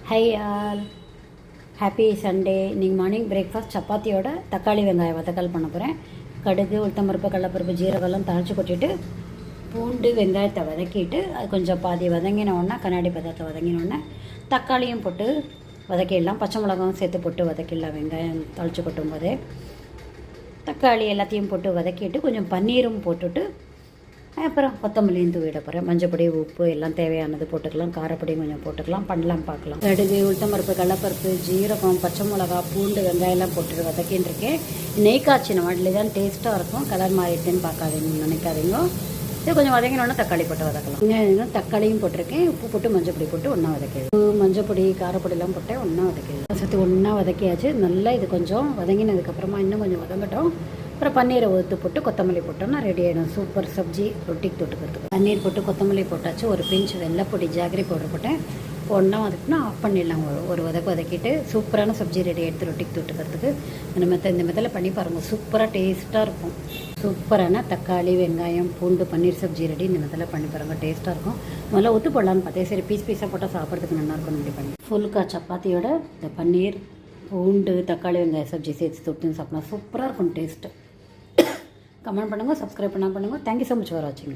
High all, happy Sunday. இன்றைக்கி morning breakfast சப்பாத்தியோட தக்காளி வெங்காயம் வதக்கல் பண்ண போகிறேன். கடுகு, உளுத்தம்பருப்பு, கடலப்பருப்பு, ஜீரகெல்லாம் தாளித்து கொட்டிட்டு பூண்டு வெங்காயத்தை வதக்கிட்டு அது கொஞ்சம் பாதி வதங்கினோடனே கண்ணாடி பதத்தை வதங்கினோடனே தக்காளியும் போட்டு வதக்கிடலாம். பச்சை மிளகாவும் சேர்த்து போட்டு வதக்கிடலாம். வெங்காயம் தாளித்து கொட்டும் போதே தக்காளி எல்லாத்தையும் போட்டு வதக்கிட்டு கொஞ்சம் பன்னீரும் போட்டுட்டு அப்புறம் கொத்தமல்லியும் தூவிட போகிறேன். மஞ்சப்பொடி, உப்பு எல்லாம் தேவையானது போட்டுக்கலாம். காரப்பொடியும் கொஞ்சம் போட்டுக்கலாம். பண்ணலாம் பார்க்கலாம். கடுகு, உளுத்தம்பருப்பு, கடலப்பருப்பு, ஜீரகம், பச்சை மிளகா, பூண்டு, வெங்காயம்லாம் போட்டு வதக்கின்னு இருக்கேன். நெய் காய்ச்சின வாட்டில் தான் டேஸ்ட்டாக இருக்கும். கலர் மாறிட்டுன்னு பார்க்காதீங்க, நினைக்காதீங்க. இது கொஞ்சம் வதங்கினோன்னா தக்காளி போட்டு வதக்கலாம். வெங்காயம் தக்காளியும் போட்டிருக்கேன். உப்பு போட்டு மஞ்சப்பொடி போட்டு ஒன்றா வதக்கிடுது. உப்பு, மஞ்சப்பொடி, காரப்பொடியெல்லாம் போட்டு ஒன்றா வதக்கிடுது. சேர்த்து ஒன்றா வதக்கியாச்சு. நல்லா இது கொஞ்சம் வதங்கினதுக்கப்புறமா இன்னும் கொஞ்சம் வதங்கட்டும். அப்புறம் பன்னீரை ஊற்று போட்டு கொத்தமல்லி போட்டோம்னா ரெடி ஆகிடும். சூப்பர் சப்ஜி ரொட்டிக்கு தொட்டுக்கிறதுக்கு. பன்னீர் போட்டு கொத்தமல்லி போட்டாச்சு. ஒரு பிஞ்ச் வெள்ளைப்பொடி, ஜாகரி பவுடர் போட்டேன். ஒன்றா வதக்கினா ஆஃப் பண்ணிடலாம். ஒரு வதக்கிட்டு சூப்பரான சப்ஜி ரெடி எடுத்து ரொட்டிக்கு தொட்டுக்கிறதுக்கு இந்த மெத்தடில் பண்ணி பாருங்கள். சூப்பராக டேஸ்ட்டாக இருக்கும். சூப்பரான தக்காளி, வெங்காயம், பூண்டு, பன்னீர் சப்ஜி ரெடி இந்த மெத்தடில் பண்ணி பாருங்கள். டேஸ்ட்டாக இருக்கும். முதல்ல ஊற்று போடலான்னு பார்த்தேன். சரி, பீஸாக போட்டால் சாப்பிட்றதுக்கு நல்லாயிருக்கும். இப்படி பண்ணி ஃபுல்கா சப்பாத்தியோட இந்த பன்னீர், பூண்டு, தக்காளி, வெங்காயம் சப்ஜி சேர்த்து தொட்டுன்னு சாப்பிட்லாம். சூப்பராக இருக்கும் டேஸ்ட்டு. கமெண்ட் பண்ணுங்கள், சப்ஸ்கிரைப் பண்ணுங்கள். தேங்க்யூ ஸோ மச் ஃபார் வாட்சிங்.